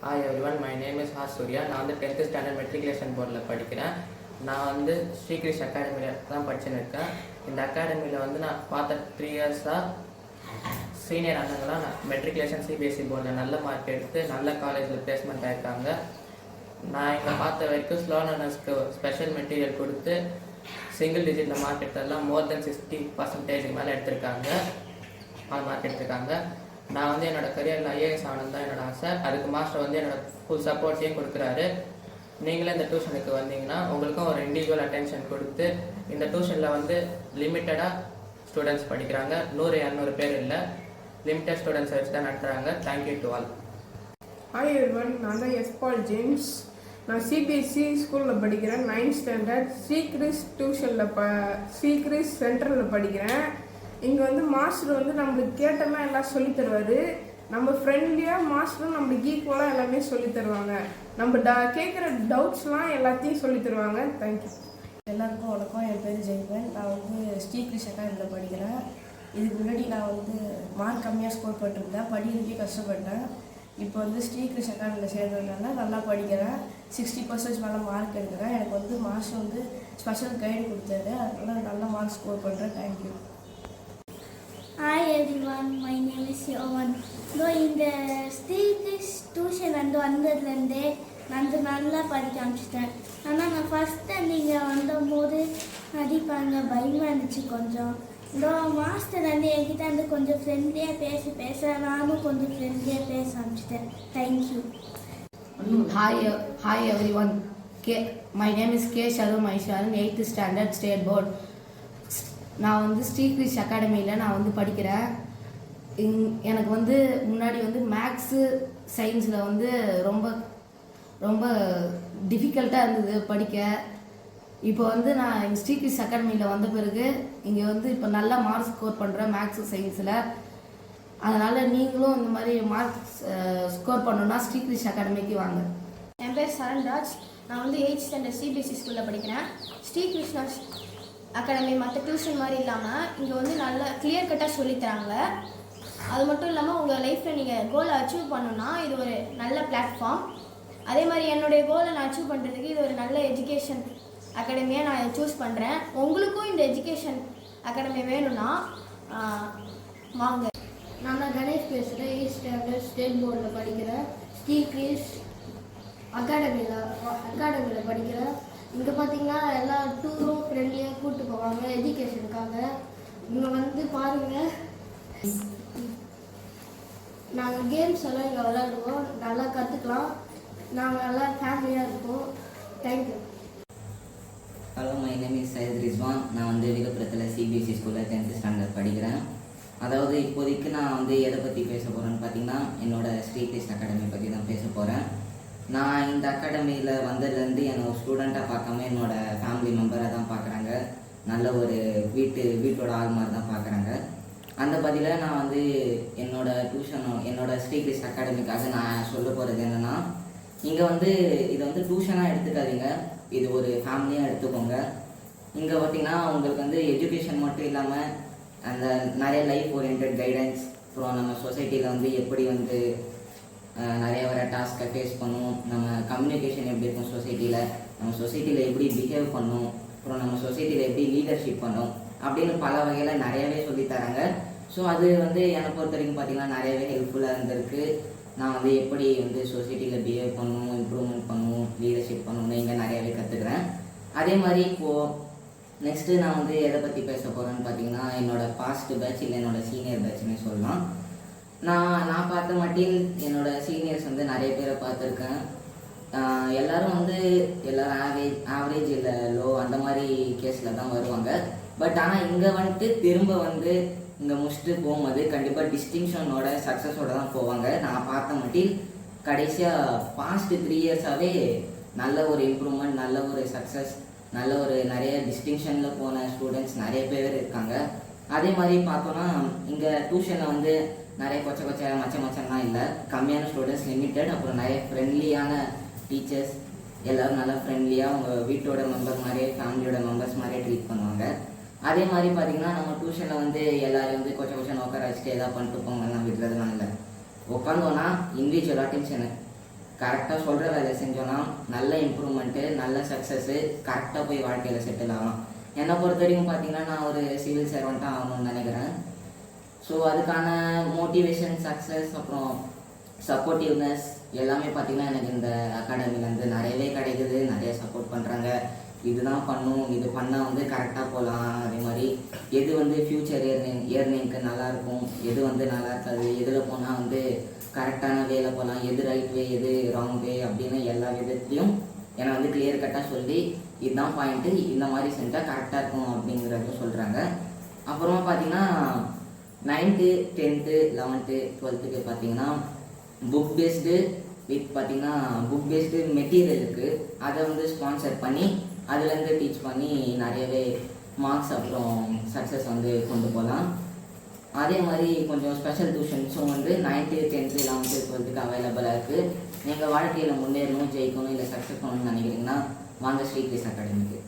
Hi everyone, my name is Har Surya. நான் வந்து 10th standard matriculation போர்டில் படிக்கிறேன். நான் வந்து ஸ்ரீகிரிஷ் அகாடமியில் தான் படிச்சுன்னு இருக்கேன். இந்த அகாடமியில் வந்து நான் பார்த்த 3 இயர்ஸாக சீனியர் அண்ணங்களாம் மெட்ரிகுலேஷன் சிபிஎஸ்சி போர்டில் நல்ல மார்க் எடுத்து நல்ல காலேஜில் பிளேஸ்மெண்ட் ஆகிருக்காங்க. நான் இங்கே பார்த்த வரைக்கும் ஸ்லோ லேர்னர்ஸ்க்கு ஸ்பெஷல் மெட்டீரியல் கொடுத்து சிங்கிள் டிஜிட்டில் மார்க் எடுத்ததெல்லாம் மோர் தென் 60% மேலே எடுத்திருக்காங்க. மார்க் எடுத்திருக்காங்க. நான் வந்து என்னோட கரியரில் ஐஏஎஸ் ஆனது தான் என்னோட ஆசை. அதுக்கு மாஸ்டர் வந்து என்னோட ஃபுல் சப்போர்ட்டையும் கொடுக்குறாரு. நீங்களே இந்த டியூஷனுக்கு வந்தீங்கன்னா உங்களுக்கும் ஒரு இண்டிவிஜுவல் அட்டென்ஷன் கொடுத்து இந்த டியூஷனில் வந்து லிமிட்டடாக ஸ்டூடெண்ட்ஸ் படிக்கிறாங்க. 100-200 பேர் இல்லை, லிமிட்டட் ஸ்டூடெண்ட்ஸை வச்சு தான் நடத்துகிறாங்க. Thank you to all. Hi everyone, நான் தான் எஸ் பால் ஜேம்ஸ். நான் சிபிஎஸ்சி ஸ்கூலில் படிக்கிறேன். 9th ஸ்டாண்டர்ட் ஸ்ரீகிரிஷ் ஸ்ரீகிரிஷ் சென்டரில் படிக்கிறேன். இங்கே வந்து மாஸ்டர் வந்து நம்மளுக்கு கேட்டெல்லாம் எல்லாம் சொல்லித் தருவார். நம்ம ஃப்ரெண்ட்லியாக மாஸ்டரும் நம்மளுக்கு ஈக்குவலாக எல்லாமே சொல்லித் தருவாங்க. நம்ம கேட்குற டவுட்ஸ்லாம் எல்லாத்தையும் சொல்லித் தருவாங்க. தேங்க்யூ. எல்லாருக்கும் வணக்கம். என் பேர் ஜெய்வன். நான் வந்து ஸ்ரீகிரிஷ் அகாடமியில் படிக்கிறேன். இதுக்கு முன்னாடி நான் வந்து மார்க் கம்மியாக ஸ்கோர் பண்ணிருந்தேன், படிக்கிறதுக்கே கஷ்டப்பட்டேன். இப்போ வந்து ஸ்ரீகிரிஷ் அகாடமியில் சேர்ந்ததுனால நல்லா படிக்கிறேன். 60% மேலே மார்க் எடுக்கிறேன். எனக்கு வந்து மாஸ்டர் வந்து ஸ்பெஷல் கைடு கொடுத்தாரு, அதனால நல்ல மார்க் ஸ்கோர் பண்ணுறேன். Thank you. Hi everyone, my name is Yovan. இந்த ஸ்ரீகிரிஷ் டியூஷன் வந்ததுலேருந்தே நான் நல்லா படிக்க ஆரம்பிச்சிட்டேன். ஆனால் நான் ஃபஸ்ட்டு நீங்கள் வந்தபோது அடிப்பாங்க, பயமாக இருந்துச்சு கொஞ்சம். இந்த மாஸ்டர் என்கிட்ட கொஞ்சம் ஃப்ரெண்ட்லியாக பேச நானும் கொஞ்சம் ஃப்ரெண்ட்லியாக பேச ஆரம்பிச்சிட்டேன். Thank you. Hi everyone. My name is K. Sharum Aisharan, 8th standard state board. நான் வந்து ஸ்ரீகிரிஷ் அகாடமியில் நான் வந்து படிக்கிறேன். எனக்கு வந்து முன்னாடி வந்து மேக்ஸு சயின்ஸில் வந்து ரொம்ப ரொம்ப டிஃபிகல்ட்டாக இருந்தது படிக்க. இப்போ வந்து நான் ஸ்ரீகிரிஷ் அகாடமியில் வந்த பிறகு இங்கே வந்து இப்போ நல்லா மார்க் ஸ்கோர் பண்ணுறேன் மேக்ஸு சயின்ஸில். அதனால் நீங்களும் இந்த மாதிரி மார்க் ஸ்கோர் பண்ணணுன்னா ஸ்ரீகிரிஷ் அகாடமிக்கு வாங்க. என் பேர் சரண்ராஜ். நான் வந்து 8th ஸ்டாண்டர்ட் சிபிஎஸ்சி ஸ்கூலில் படிக்கிறேன். ஸ்ரீகிருஷ்ணா அகாடமி மற்ற டியூஷன் மாதிரி இல்லாமல் இங்கே வந்து நல்லா கிளியர் கட்டாக சொல்லித்தராங்க. அது மட்டும் இல்லாமல் உங்கள் லைஃப்பில் நீங்கள் கோலை அச்சீவ் பண்ணணுன்னா இது ஒரு நல்ல பிளாட்ஃபார்ம். அதே மாதிரி என்னுடைய கோலை நான் அச்சீவ் பண்ணுறதுக்கு இது ஒரு நல்ல எஜுகேஷன் அகாடமியாக நான் சூஸ் பண்ணுறேன். உங்களுக்கும் இந்த எஜுகேஷன் அகாடமி வேணும்னா வாங்க. நான் கணேஷ் பேசுகிறேன். 8th ஸ்டாண்டர்ட் ஸ்டேட் போர்டில் படிக்கிறேன். ஸ்ரீகிரிஷ் அகாடமியில் படிக்கிறேன். இங்கே பார்த்தீங்கன்னா எல்லா டூரும் ஃப்ரெண்ட்லியாக கூப்பிட்டு போவாங்க எஜுகேஷனுக்காக. இங்கே வந்து பாருங்கள், நாங்கள் கேம்ஸ் எல்லாம் இங்கே விளையாடுவோம், நல்லா கற்றுக்கலாம். நாங்கள் நல்லா ஃபேமிலியாக இருப்போம். Thank you. Hello, my name is Syed Rizwan. நான் வந்து விழுப்புரத்தில் சிபிஎஸ்சி ஸ்கூலில் 10th ஸ்டாண்டர்ட் படிக்கிறேன். அதாவது இப்போதைக்கு நான் வந்து எதை பற்றி பேச போகிறேன்னு பார்த்தீங்கன்னா என்னோடய ஸ்ரீகிரிஷ் அகாடமி பற்றி தான் பேச போகிறேன். நான் இந்த அகாடமியில் வந்ததுலேருந்து என்னை ஒரு ஸ்டூடெண்ட்டாக பார்க்காம என்னோடய ஃபேமிலி மெம்பரை தான் பார்க்குறாங்க. நல்ல ஒரு வீட்டோட ஆள் மாதிரி தான் பார்க்குறாங்க. அந்த பதிலாக நான் வந்து என்னோடய ஸ்ரீகிரிஷ் அகாடமிக்காக நான் சொல்ல போகிறது என்னென்னா, இங்கே வந்து இதை வந்து டியூஷனாக எடுத்துக்காதீங்க, இது ஒரு ஃபேமிலியாக எடுத்துக்கோங்க. இங்கே பார்த்திங்கன்னா உங்களுக்கு வந்து எஜுகேஷன் மட்டும் இல்லாமல் அந்த நிறைய லைஃப் ஓரியன்ட் கைடன்ஸ், அப்புறம் நம்ம சொசைட்டியில் வந்து எப்படி வந்து நிறைய வர டாஸ்க்கை ஃபேஸ் பண்ணும், நம்ம கம்யூனிகேஷன் எப்படி இருக்கும் சொசைட்டியில், நம்ம சொசைட்டியில் எப்படி பிஹேவ் பண்ணும், அப்புறம் நம்ம சொசைட்டியில் எப்படி லீடர்ஷிப் பண்ணும் அப்படின்னு பல வகையில் நிறையவே சொல்லித்தராங்க. ஸோ அது வந்து என்னை பொறுத்த வரைக்கும் பார்த்திங்கன்னா நிறையவே ஹெல்ப்ஃபுல்லாக இருந்திருக்கு. நான் வந்து எப்படி வந்து சொசைட்டியில் பிஹேவ் பண்ணணும், இம்ப்ரூவ்மெண்ட் பண்ணணும், லீடர்ஷிப் பண்ணணும்னு இங்கே நிறையாவே கற்றுக்குறேன். அதே மாதிரி இப்போது நெக்ஸ்ட்டு நான் வந்து எதை பற்றி பேச போகிறேன்னு பார்த்தீங்கன்னா என்னோடய பாஸ்ட் பேட்ச் இல்லை என்னோடய சீனியர் பேட்ச்னே சொல்லலாம். நான் பார்த்த மட்டில் என்னோடய சீனியர்ஸ் வந்து நிறைய பேரை பார்த்துருக்கேன். எல்லோரும் ஆவரேஜ் இல்லை லோ அந்த மாதிரி கேஸில் தான் வருவாங்க. பட் ஆனால் இங்கே வந்துட்டு திரும்ப வந்து இங்கே முடிச்சுட்டு போகும்போது கண்டிப்பாக டிஸ்டிங்ஷனோட சக்ஸஸோட தான் போவாங்க. நான் பார்த்த மட்டில் கடைசியாக பாஸ்ட் 3 இயர்ஸாகவே நல்ல ஒரு இம்ப்ரூவ்மெண்ட், நல்ல ஒரு சக்ஸஸ், நல்ல ஒரு நிறைய டிஸ்டிங்ஷனில் போன ஸ்டூடெண்ட்ஸ் நிறைய பேர் இருக்காங்க. அதே மாதிரி பார்த்தோன்னா இங்கே டியூஷனில் வந்து நிறைய மச்சம்லாம் இல்லை, கம்மியான ஸ்டூடெண்ட்ஸ், லிமிட்டட். அப்புறம் நிறைய ஃப்ரெண்ட்லியான டீச்சர்ஸ், எல்லோரும் நல்லா ஃப்ரெண்ட்லியாக அவங்க வீட்டோட மெம்பர் மாதிரியே ஃபேமிலியோட மெம்பர்ஸ் மாதிரியே ட்ரீட் பண்ணுவாங்க. அதே மாதிரி பார்த்திங்கன்னா நம்ம டியூஷனில் வந்து எல்லோரும் வந்து கொஞ்சம் உட்கார வச்சுட்டு எதாவது பண்ணிட்டு போங்கலாம் விடுறதுலாம் இல்லை. உட்காந்தோன்னா இண்டிவிஜுவல் அட்டென்ஷனு கரெக்டாக சொல்கிற வேலையை செஞ்சோன்னா நல்ல இம்ப்ரூவ்மெண்ட்டு, நல்ல சக்ஸஸ்ஸு, கரெக்டாக போய் வாழ்க்கையில் செட்டில் ஆகலாம். என்னை பொறுத்த வரைக்கும் பார்த்தீங்கன்னா நான் ஒரு சிவில் சர்வெண்ட்டாக ஆகணும்னு நினைக்கிறேன். ஸோ அதுக்கான மோட்டிவேஷன், சக்ஸஸ், அப்புறம் சப்போர்ட்டிவ்னஸ் எல்லாமே பார்த்திங்கன்னா எனக்கு இந்த அகாடமிலேருந்து நிறையவே கிடைக்குது. நிறைய சப்போர்ட் பண்ணுறாங்க. இதுதான் பண்ணும், இது பண்ணால் வந்து கரெக்டாக போகலாம், அதே மாதிரி எது வந்து ஃப்யூச்சர் இயர்னிங்க்கு நல்லாயிருக்கும், எது வந்து நல்லா இருக்காது, எதில் போனால் வந்து கரெக்டான வேலை போகலாம், எது ரைட் வே, எது ராங் வே அப்படின்னு எல்லா விதத்துலேயும் என்னை வந்து கிளியர் கட்டாக சொல்லி இதுதான் பாயிண்ட்டு, இந்த மாதிரி செஞ்சால் கரெக்டாக இருக்கும் அப்படிங்கிறத சொல்கிறாங்க. அப்புறமா பார்த்திங்கன்னா 9th, 10th, 11th, 12th பார்த்திங்கன்னா புக் பேஸ்டு வித் பார்த்திங்கன்னா புக் பேஸ்டு மெட்டீரியல் இருக்குது. அதை வந்து ஸ்பான்சர் பண்ணி அதுலேருந்து டீச் பண்ணி நிறையவே மார்க்ஸ் அப்புறம் சக்ஸஸ் வந்து கொண்டு போகலாம். அதே மாதிரி கொஞ்சம் ஸ்பெஷல் டியூஷன்ஸும் வந்து 9th, 10th, 11th, 12th அவைலபிளாக இருக்குது. நீங்கள் வாழ்க்கையில் முன்னேறணும், ஜெயிக்கணும், இல்லை சக்ஸஸ் பண்ணணும்னு நினைக்கிறீங்கன்னா வாங்க ஸ்ரீ கிறிஸ் அகாடமிக்கு.